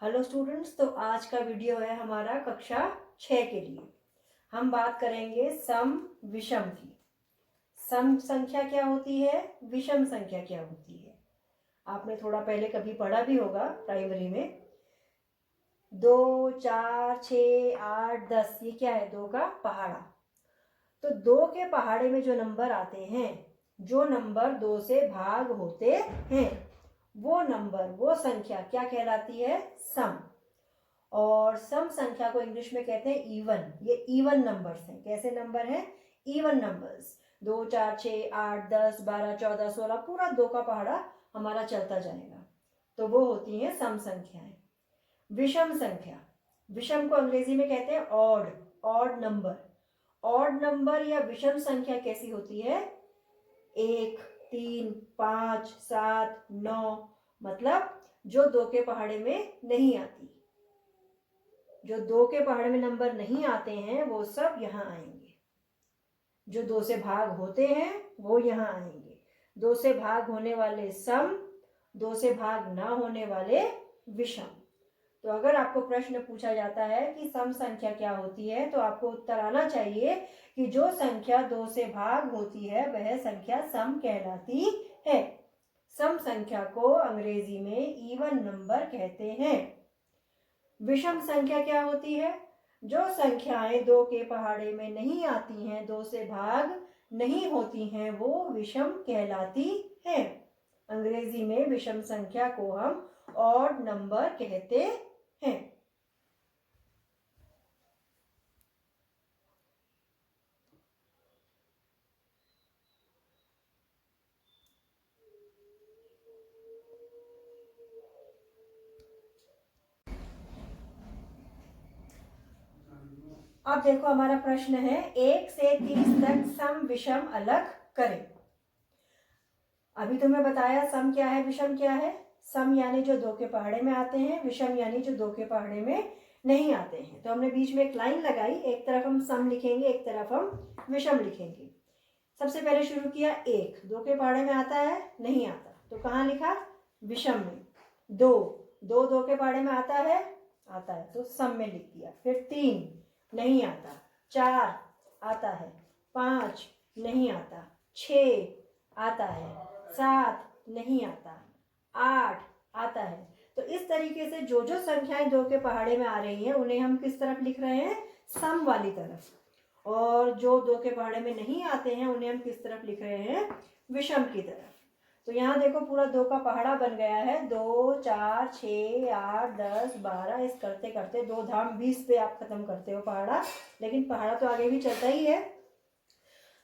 Hello students, तो आज का वीडियो है हमारा कक्षा 6 के लिए। हम बात करेंगे सम विषम की। सम संख्या क्या होती है, विषम संख्या क्या होती है। आपने थोड़ा पहले कभी पढ़ा भी होगा प्राइमरी में। 2, 4, 6, 8, 10 ये क्या है, 2 का पहाड़ा। तो 2 के पहाड़े में जो नंबर आते हैं, जो नंबर 2 से भाग होते हैं, वो नंबर, वो संख्या क्या कहलाती है, सम। और सम संख्या को इंग्लिश में कहते हैं इवन। ये इवन नंबर्स हैं। कैसे नंबर हैं, इवन नंबर्स। 2, 4, 6, 8, 10, 12, 14, 16 पूरा 2 का पहाड़ा हमारा चलता जाएगा। तो वो होती हैं सम संख्याएं। विषम संख्या, विषम को अंग्रेजी में कहते हैं odd, odd number. Odd number या विषम संख्या कैसी होती है, 1, 3, 5, 7, 9, मतलब जो 2 के पहाड़े में नहीं आती। जो 2 के पहाड़े में नंबर नहीं आते हैं वो सब यहाँ आएंगे। जो 2 से भाग होते हैं वो यहाँ आएंगे। 2 से भाग होने वाले सम, 2 से भाग ना होने वाले विषम। तो अगर आपको प्रश्न पूछा जाता है कि सम संख्या क्या होती है, तो आपको उत्तर आना चाहिए कि जो संख्या 2 से भाग होती है वह संख्या सम कहलाती है। सम संख्या को अंग्रेजी में इवन नंबर कहते हैं। विषम संख्या क्या होती है, जो संख्याएं 2 के पहाड़े में नहीं आती हैं, 2 से भाग नहीं होती हैं, वो विषम कहलाती है। अंग्रेजी में विषम संख्या को हम ऑड नंबर कहते हैं। अब देखो हमारा प्रश्न है, 1 से 30 तक सम विषम अलग करें। अभी तुम्हें बताया सम क्या है, विषम क्या है। सम यानी जो 2 के पहाड़े में आते हैं, विषम यानी जो 2 के पहाड़े में नहीं आते हैं। तो हमने बीच में एक लाइन लगाई, एक तरफ हम सम लिखेंगे, एक तरफ हम विषम लिखेंगे। सबसे पहले शुरू किया 1, 2 के पहाड़े में आता है, नहीं आता, तो कहाँ लिखा, विषम में। 2, 2 के पहाड़े में आता है, तो सम में लिख दिया। फिर 3 नहीं आता, 4 आता है, 5 नहीं आता, 6 आता है, 7 नहीं आता, 8 आता है। तो इस तरीके से जो जो संख्याएं 2 के पहाड़े में आ रही हैं उन्हें हम किस तरफ लिख रहे हैं, सम वाली तरफ। और जो 2 के पहाड़े में नहीं आते हैं उन्हें हम किस तरफ लिख रहे हैं, विषम की तरफ। तो यहाँ देखो पूरा 2 का पहाड़ा बन गया है। 2, 4, 6, 8, 10, 12, इस करते करते 2 धाम 20 पे आप खत्म करते हो पहाड़ा, लेकिन पहाड़ा तो आगे भी चलता ही है।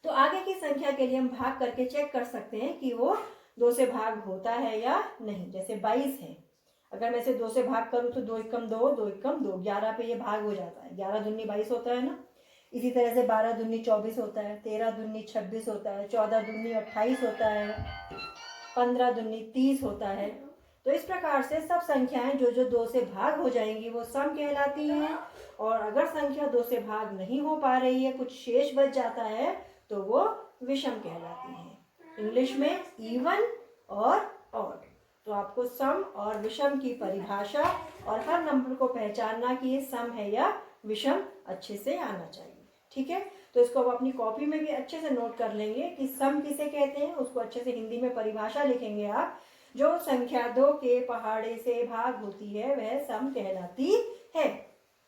तो आगे की संख्या के लिए हम भाग करके चेक कर सकते हैं कि वो 2 से भाग होता है या नहीं। जैसे 22 है, अगर मैं इसे 2 से भाग करूं तो 2 एकम 2, 2 एकम 2, 11 पे ये भाग हो जाता है। 11 दूनी 22 होता है ना। इसी तरह से 12 दूनी 24 होता है, 13 दूनी 26 होता है, 14 दूनी 28 होता है, 15 दूनी 30 होता है। तो इस प्रकार से सब संख्याएं जो जो 2 से भाग हो जाएंगी वो सम कहलाती हैं। और अगर संख्या 2 से भाग नहीं हो पा रही है, कुछ शेष बच जाता है, तो वो विषम कहलाती है। इंग्लिश में इवन और ऑड। तो आपको सम और विषम की परिभाषा और हर नंबर को पहचानना कि ये सम है या विषम अच्छे से आना चाहिए। ठीक है, तो इसको अब अपनी कॉपी में भी अच्छे से नोट कर लेंगे कि सम किसे कहते हैं। उसको अच्छे से हिंदी में परिभाषा लिखेंगे आप। जो संख्या 2 के पहाड़े से भाग होती है वह सम कहलाती है।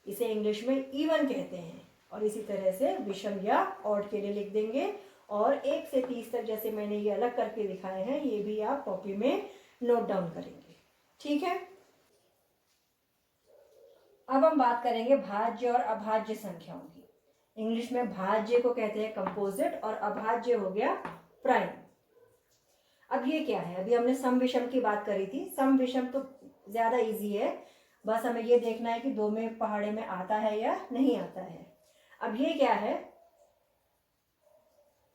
इसे इंग्लिश में इवन कहते हैं। और इसी तरह से विषम या ऑड के लिए लिख देंगे। और 1 से 30 तक जैसे मैंने ये अलग करके दिखाए हैं, ये भी आप कॉपी में नोट डाउन करेंगे। ठीक है, अब हम बात करेंगे भाज्य और अभाज्य संख्याओं की। इंग्लिश में भाज्य को कहते हैं कंपोजिट और अभाज्य हो गया प्राइम। अब ये क्या है, अभी हमने सम विषम की बात करी थी। सम विषम तो ज्यादा इजी है, बस हमें ये देखना है कि 2 में पहाड़े में आता है या नहीं आता है। अब ये क्या है,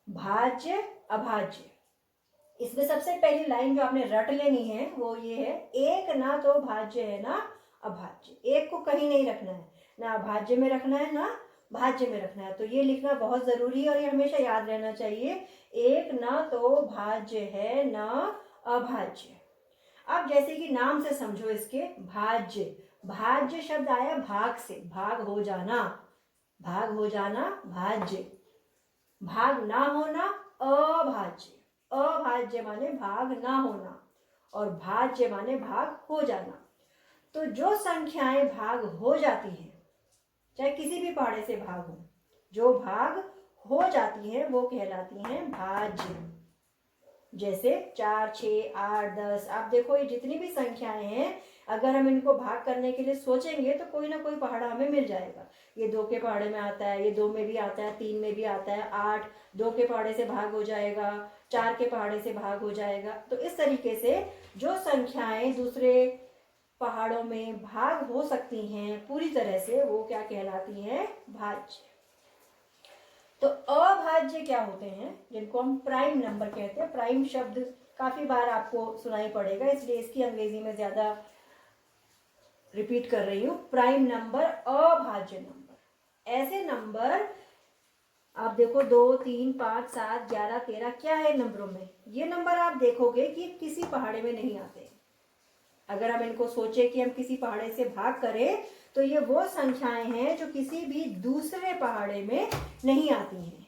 भाज्य अभाज्य। इसमें सबसे पहली लाइन जो आपने रट लेनी है वो ये है, एक ना तो भाज्य है ना अभाज्य। एक को कहीं नहीं रखना है, ना अभाज्य में रखना है ना भाज्य में रखना है। तो ये लिखना बहुत जरूरी है और ये हमेशा याद रहना चाहिए, एक ना तो भाज्य है ना अभाज्य। अब जैसे कि नाम से समझो इसके, भाज्य, भाज्य शब्द आया भाग से, भाग हो जाना, भाग हो जाना भाज्य, भाग ना होना अभाज्य, अभाज्य माने भाग ना होना और भाज्य माने भाग हो जाना। तो जो संख्याएं भाग हो जाती हैं, चाहे किसी भी पहाड़े से भाग हो, जो भाग हो जाती हैं वो कहलाती हैं भाज्य। जैसे 4, 6, 8, 10, आप देखो ये जितनी भी संख्याएं हैं, अगर हम इनको भाग करने के लिए सोचेंगे तो कोई ना कोई पहाड़ा हमें मिल जाएगा। ये 2 के पहाड़े में आता है, ये 2 में भी आता है, 3 में भी आता है, 8 2 के पहाड़े से भाग हो जाएगा, 4 के पहाड़े से भाग हो जाएगा। तो इस तरीके से जो संख्याएं दूसरे पहाड़ों में भाग हो सकती हैं पूरी तरह से, वो क्या कहलाती हैं? भाज्य। तो अभाज्य क्या होते हैं? जिनको हम प्राइम नंबर कहते हैं। प्राइम शब्द काफी बार आपको सुनाई पड़ेगा, इसलिए इसकी अंग्रेजी में ज्यादा रिपीट कर रही हूं। प्राइम नंबर, अभाज्य नंबर, ऐसे नंबर आप देखो 2, 3, 5, 7, 11, 13 क्या है नंबरों में, ये नंबर आप देखोगे कि किसी पहाड़े में नहीं आते। अगर हम इनको सोचे कि हम किसी पहाड़े से भाग करें तो ये वो संख्याएं हैं जो किसी भी दूसरे पहाड़े में नहीं आती हैं।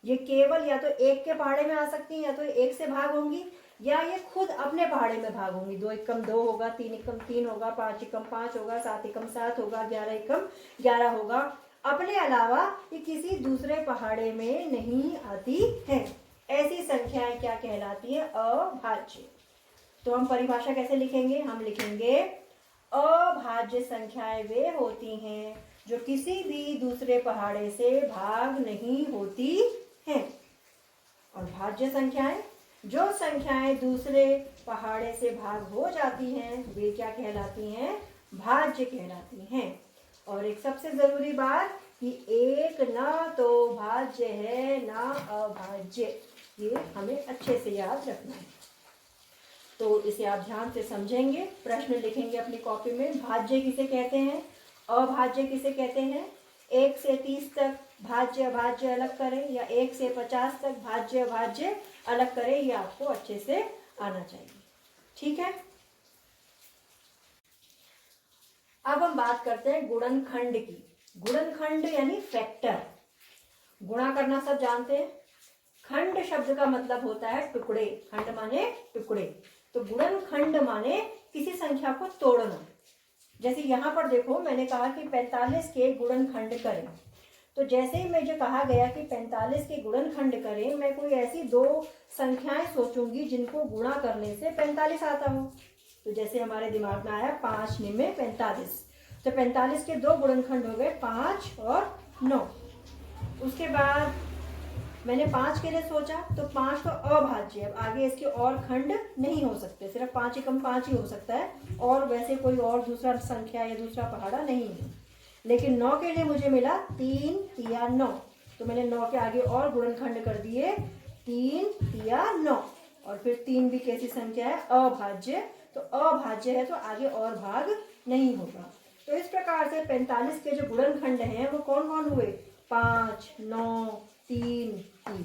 ये केवल या तो 1 के पहाड़े में आ सकती हैं, या तो 1 से भाग होंगी, या ये खुद अपने पहाड़े में भाग होंगी। 2 एकम 2 होगा, 3 एकम 3 होगा, 5 एकम 5 होगा, 7 एकम 7 होगा, 11 एकम 11 होगा। अपने अलावा ये किसी दूसरे पहाड़े में नहीं आती है। ऐसी संख्याएं क्या कहलाती है? अभाज्य। तो हम परिभाषा कैसे लिखेंगे? हम लिखेंगे अभाज्य संख्याएं वे होती हैं जो किसी भी दूसरे पहाड़े से भाग नहीं होती हैं। और भाज्य संख्याएं, जो संख्याएं दूसरे पहाड़े से भाग हो जाती हैं, वे क्या कहलाती हैं? भाज्य कहलाती हैं। और एक सबसे जरूरी बात कि एक ना तो भाज्य है ना अभाज्य, ये हमें अच्छे से याद रखना है। तो इसे आप ध्यान से समझेंगे, प्रश्न लिखेंगे अपनी कॉपी में। भाज्य किसे कहते हैं, अभाज्य किसे कहते हैं? 1 से 30 तक भाज्य अभाज्य अलग करें, या 1 से 50 तक भाज्य अभाज्य अलग करें, ये आपको अच्छे से आना चाहिए। ठीक है, अब हम बात करते हैं गुणनखंड की। गुणनखंड यानी फैक्टर। गुणा करना सब जानते हैं। खंड शब्द का मतलब होता है टुकड़े, खंड माने टुकड़े। तो गुणनखंड माने किसी संख्या को तोड़ना। जैसे यहाँ पर देखो, मैंने कहा कि 45 के गुणनखंड करें। तो जैसे ही मुझे कहा गया कि 45 के गुणनखंड करें, मैं कोई ऐसी 2 संख्याएं सोचूंगी जिनको गुणा करने से 45 आता हो। तो जैसे हमारे दिमाग में आया 5 निमे 45, तो 45 के 2 गुणनखंड हो गए 5 और 9। उसके बाद मैंने 5 के लिए सोचा, तो 5 तो अभाज्य है। अब आगे इसके और खंड नहीं हो सकते, सिर्फ 5 एकम 5 ही हो सकता है, और वैसे कोई और दूसरा संख्या या दूसरा पहाड़ा नहीं है। लेकिन 9 के लिए मुझे मिला 3 तिया 9, तो मैंने 9 के आगे और गुणनखंड कर दिए 3 तिया 9। और फिर 3 भी कैसी संख्या है? अभाज्य। तो अभाज्य है तो आगे और भाग नहीं होगा। तो इस प्रकार से 45 के जो गुणनखंड हैं वो कौन कौन हुए? 5, 9, 3, 3।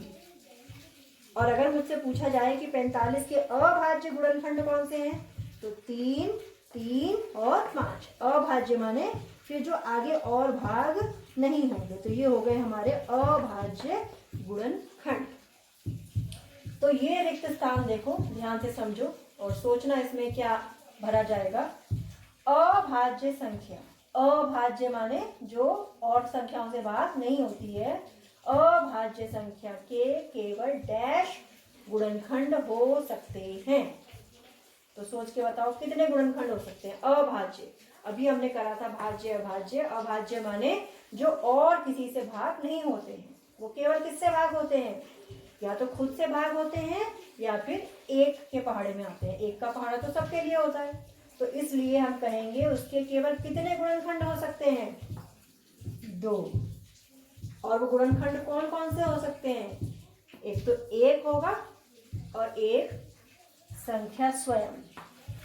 और अगर मुझसे पूछा जाए कि 45 के अभाज्य गुणनखंड कौन से हैं, तो 3, 3 और 5। अभाज्य माने फिर जो आगे और भाग नहीं होंगे। तो ये हो गए हमारे अभाज्य गुणनखंड। तो ये रिक्त स्थान देखो, ध्यान से समझो और सोचना इसमें क्या भरा जाएगा। अभाज्य संख्या, अभाज्य माने जो और संख्याओं से भाग नहीं होती है। अभाज्य संख्या के केवल डैश गुणनखंड हो सकते हैं। तो सोच के बताओ कितने गुणनखंड हो सकते हैं अभाज्य? अभी हमने करा था भाज्य अभाज्य। अभाज्य माने जो और किसी से भाग नहीं होते हैं, वो केवल किससे भाग होते हैं? या तो खुद से भाग होते हैं या फिर 1 के पहाड़े में आते हैं। 1 का पहाड़ा तो सबके लिए होता है, तो इसलिए हम कहेंगे उसके केवल कितने गुणनखंड हो सकते हैं? 2। और वो गुणनखंड कौन कौन से हो सकते हैं? एक तो 1 होगा और एक संख्या स्वयं,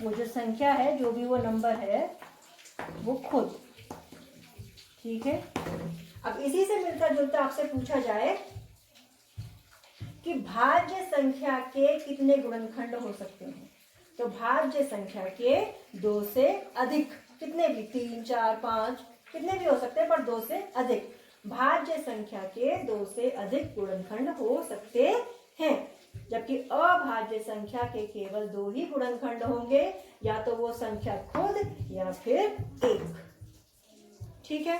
वो जो संख्या है, जो भी वो नंबर है, वो खुद। ठीक है, अब इसी से मिलता जुलता आपसे पूछा जाए कि भाज्य संख्या के कितने गुणनखंड हो सकते हैं, तो भाज्य संख्या के 2 से अधिक कितने भी, 3, 4, 5 कितने भी हो सकते हैं, पर 2 से अधिक। भाज्य संख्या के 2 से अधिक गुणनखंड हो सकते हैं, जबकि अभाज्य संख्या के केवल 2 ही गुणनखंड होंगे, या तो वो संख्या खुद या फिर 1। ठीक है।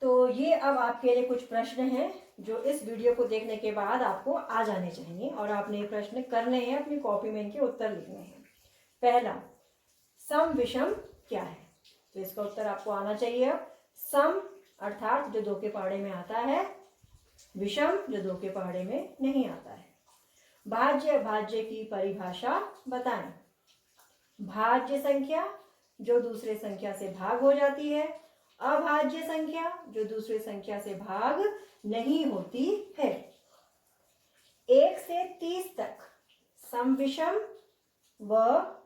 तो ये अब आपके लिए कुछ प्रश्न हैं जो इस वीडियो को देखने के बाद आपको आ जाने चाहिए, और आपने ये प्रश्न करने हैं, अपनी कॉपी में इनके उत्तर लिखने हैं। पहला, सम विषम क्या है? तो इसका उत्तर आपको आना चाहिए। अब सम अर्थात जो 2 के पहाड़े में आता है, विषम जो 2 के पहाड़े में नहीं आता है। भाज्य अभाज्य की परिभाषा बताएं। भाज्य संख्या जो दूसरे संख्या से भाग हो जाती है, अभाज्य संख्या जो दूसरे संख्या से भाग नहीं होती है। 1 से 30 तक सम विषम व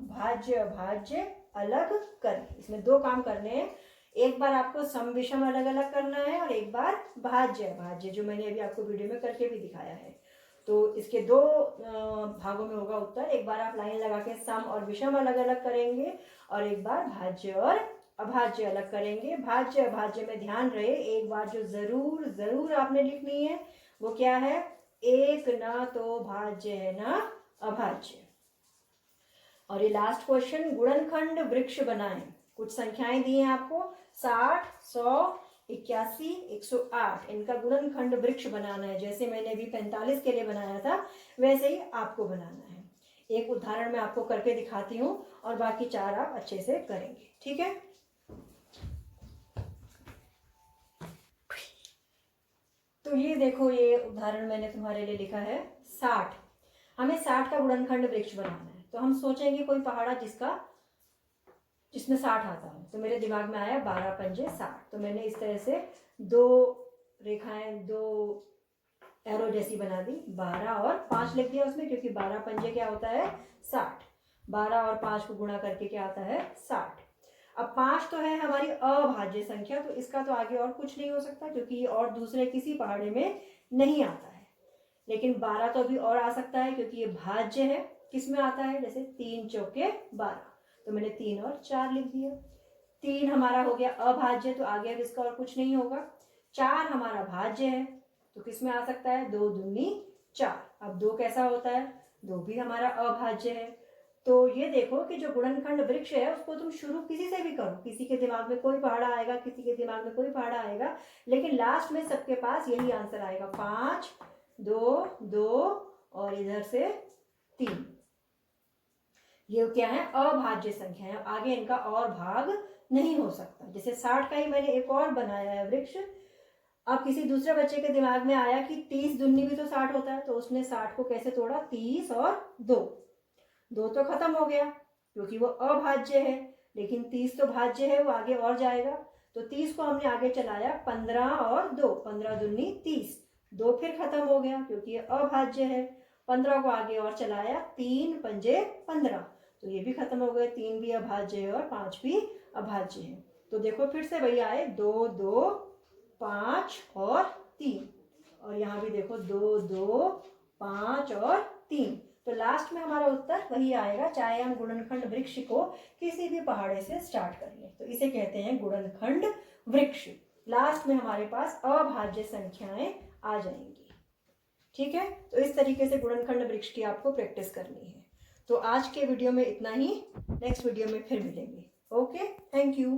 भाज्य अभाज्य अलग करें। इसमें 2 काम करने हैं, एक बार आपको सम विषम अलग अलग करना है और एक बार भाज्य अभाज्य, जो मैंने अभी आपको वीडियो में करके भी दिखाया है। तो इसके 2 भागों में होगा उत्तर। एक बार आप लाइन लगा के सम और विषम अलग अलग करेंगे और एक बार भाज्य और अभाज्य अलग करेंगे। भाज्य अभाज्य में ध्यान रहे, एक बात जो जरूर जरूर आपने लिखनी है वो क्या है, एक ना तो भाज्य है ना अभाज्य। और ये लास्ट क्वेश्चन, गुणनखंड वृक्ष बनाएं। कुछ संख्याएं दी हैं आपको, 60, 100, 81, 108, इनका गुणनखंड वृक्ष बनाना है। जैसे मैंने अभी 45 के लिए बनाया था, वैसे ही आपको बनाना है। एक उदाहरण मैं आपको करके दिखाती हूँ और बाकी 4 आप अच्छे से करेंगे। ठीक है। तो ये देखो, ये उदाहरण मैंने तुम्हारे लिए लिखा है 60। हमें 60 का गुणनखंड वृक्ष बनाना है। तो हम सोचेंगे कोई पहाड़ा जिसमें 60 आता हो। तो मेरे दिमाग में आया 12 पंजे 60। तो मैंने इस तरह से 2 रेखाएं, 2 एरो जैसी बना दी, 12 और 5 लिख दिया उसमें, क्योंकि 12 पंजे क्या होता है 60। 12 और 5 को गुणा करके क्या आता है 60। अब 5 तो है हमारी अभाज्य संख्या, तो इसका तो आगे और कुछ नहीं हो सकता, क्योंकि ये और दूसरे किसी पहाड़े में नहीं आता है। लेकिन 12 तो अभी और आ सकता है, क्योंकि ये भाज्य है। किस में आता है, जैसे 3 चौके 12, तो मैंने 3 और 4 लिख दिया। 3 हमारा हो गया अभाज्य, तो आगे अब इसका और कुछ नहीं होगा। 4 हमारा भाज्य है, तो किस में आ सकता है, 2 दूनी 4। अब 2 कैसा होता है, 2 भी हमारा अभाज्य है। तो ये देखो कि जो गुणनखंड वृक्ष है उसको तुम शुरू किसी से भी करो, किसी के दिमाग में कोई पहाड़ा आएगा, किसी के दिमाग में कोई पहाड़ा आएगा, लेकिन लास्ट में सबके पास यही आंसर आएगा, 5, 2, 2 और इधर से 3। ये क्या है, अभाज्य संख्या है। आगे इनका और भाग नहीं हो सकता। जैसे 60 का ही मैंने एक और बनाया है वृक्ष। अब किसी दूसरे बच्चे के दिमाग में आया कि 30 दूनी भी तो 60 होता है, तो उसने 60 को कैसे तोड़ा, 30 और 2 तो खत्म हो गया, क्योंकि वो अभाज्य है। लेकिन 30 तो भाज्य है, वो आगे और जाएगा। तो 30 को हमने आगे चलाया, 15 और 2, 15 दूनी 30, 2 फिर खत्म हो गया, क्योंकि ये अभाज्य है। 15 को आगे और चलाया, 3 पंजे 15, तो ये भी खत्म हो गए। 3 भी अभाज्य है और 5 भी अभाज्य है। तो देखो फिर से वही आए, 2, 2, 5 और 3, और यहाँ भी देखो 2, 2, 5 और 3। तो लास्ट में हमारा उत्तर वही आएगा, चाहे हम गुणनखंड वृक्ष को किसी भी पहाड़े से स्टार्ट कर लें। तो इसे कहते हैं गुणनखंड वृक्ष। लास्ट में हमारे पास अभाज्य संख्याएं आ जाएंगी। ठीक है। तो इस तरीके से गुणनखंड वृक्ष की आपको प्रैक्टिस करनी है। तो आज के वीडियो में इतना ही, नेक्स्ट वीडियो में फिर मिलेंगे। Okay, thank you.